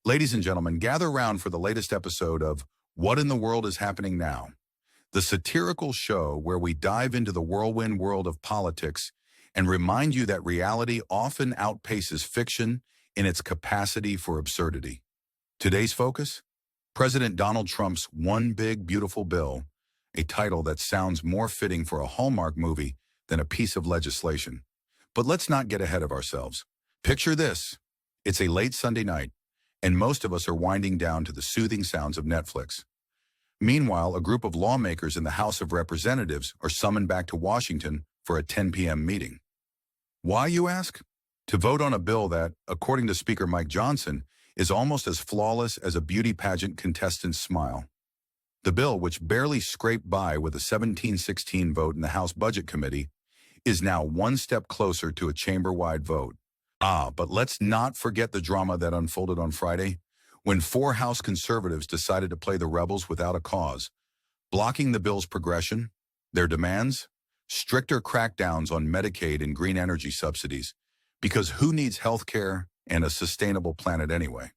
Ladies and gentlemen, gather round for the latest episode of What in the World is Happening Now? The satirical show where we dive into the whirlwind world of politics and remind you that reality often outpaces fiction in its capacity for absurdity. Today's focus? President Donald Trump's One Big Beautiful Bill, a title that sounds more fitting for a Hallmark movie than a piece of legislation. But let's not get ahead of ourselves. Picture this. It's a late Sunday night, and most of us are winding down to the soothing sounds of Netflix. Meanwhile, a group of lawmakers in the House of Representatives are summoned back to Washington for a 10 p.m. meeting. Why, you ask? To vote on a bill that, according to Speaker Mike Johnson, is almost as flawless as a beauty pageant contestant's smile. The bill, which barely scraped by with a 17-16 vote in the House Budget Committee, is now one step closer to a chamber-wide vote. But let's not forget the drama that unfolded on Friday, when 4 House conservatives decided to play the rebels without a cause, blocking the bill's progression. Their demands? Stricter crackdowns on Medicaid and green energy subsidies, because who needs health care and a sustainable planet anyway?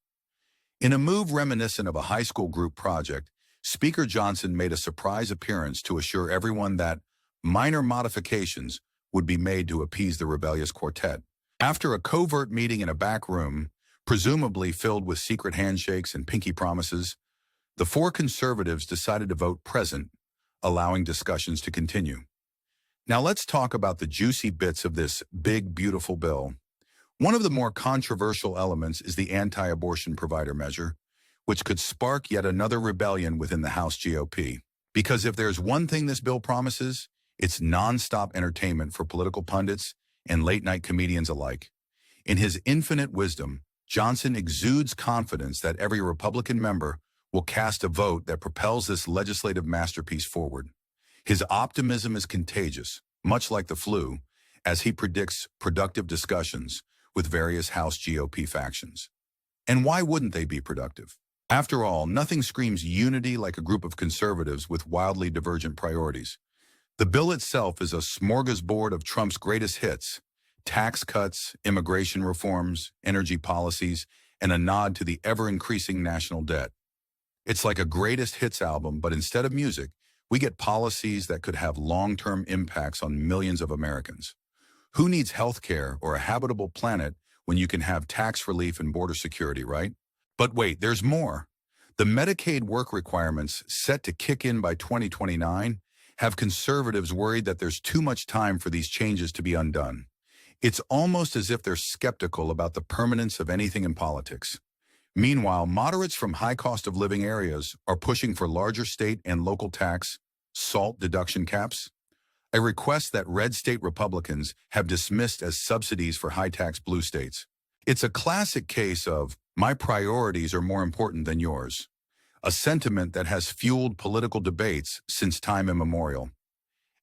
In a move reminiscent of a high school group project, Speaker Johnson made a surprise appearance to assure everyone that minor modifications would be made to appease the rebellious quartet. After a covert meeting in a back room, presumably filled with secret handshakes and pinky promises, the 4 conservatives decided to vote present, allowing discussions to continue. Now let's talk about the juicy bits of this big, beautiful bill. One of the more controversial elements is the anti-abortion provider measure, which could spark yet another rebellion within the House GOP. Because if there's one thing this bill promises, it's nonstop entertainment for political pundits and late-night comedians alike. In his infinite wisdom, Johnson exudes confidence that every Republican member will cast a vote that propels this legislative masterpiece forward. His optimism is contagious, much like the flu, as he predicts productive discussions with various House GOP factions. And why wouldn't they be productive? After all, nothing screams unity like a group of conservatives with wildly divergent priorities. The bill itself is a smorgasbord of Trump's greatest hits: tax cuts, immigration reforms, energy policies, and a nod to the ever-increasing national debt. It's like a greatest hits album, but instead of music, we get policies that could have long-term impacts on millions of Americans. Who needs health care or a habitable planet when you can have tax relief and border security, right? But wait, there's more. The Medicaid work requirements set to kick in by 2029 have conservatives worried that there's too much time for these changes to be undone. It's almost as if they're skeptical about the permanence of anything in politics. Meanwhile, moderates from high cost of living areas are pushing for larger state and local tax, SALT deduction caps, a request that red state Republicans have dismissed as subsidies for high-tax blue states. It's a classic case of, my priorities are more important than yours, a sentiment that has fueled political debates since time immemorial.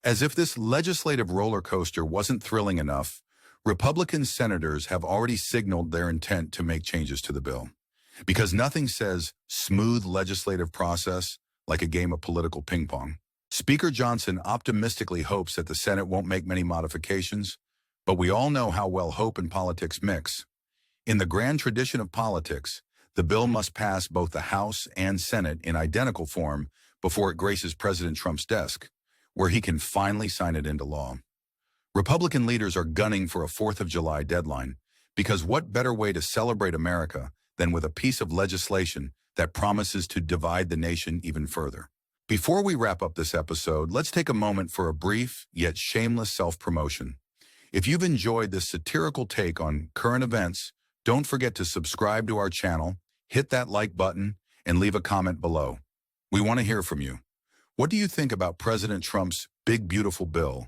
As if this legislative roller coaster wasn't thrilling enough, Republican senators have already signaled their intent to make changes to the bill. Because nothing says smooth legislative process like a game of political ping pong. Speaker Johnson optimistically hopes that the Senate won't make many modifications, but we all know how well hope and politics mix. In the grand tradition of politics, the bill must pass both the House and Senate in identical form before it graces President Trump's desk, where he can finally sign it into law. Republican leaders are gunning for a 4th of July deadline, because what better way to celebrate America than with a piece of legislation that promises to divide the nation even further. Before we wrap up this episode, let's take a moment for a brief yet shameless self-promotion. If you've enjoyed this satirical take on current events, don't forget to subscribe to our channel, hit that like button, and leave a comment below. We want to hear from you. What do you think about President Trump's big, beautiful bill?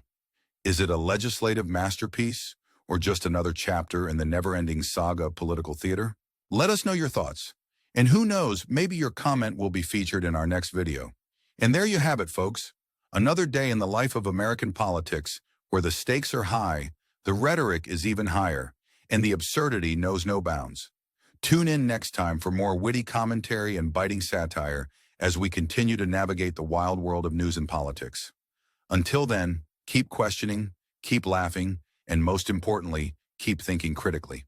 Is it a legislative masterpiece or just another chapter in the never-ending saga of political theater? Let us know your thoughts. And who knows, maybe your comment will be featured in our next video. And there you have it, folks. Another day in the life of American politics where the stakes are high, the rhetoric is even higher, and the absurdity knows no bounds. Tune in next time for more witty commentary and biting satire as we continue to navigate the wild world of news and politics. Until then, keep questioning, keep laughing, and most importantly, keep thinking critically.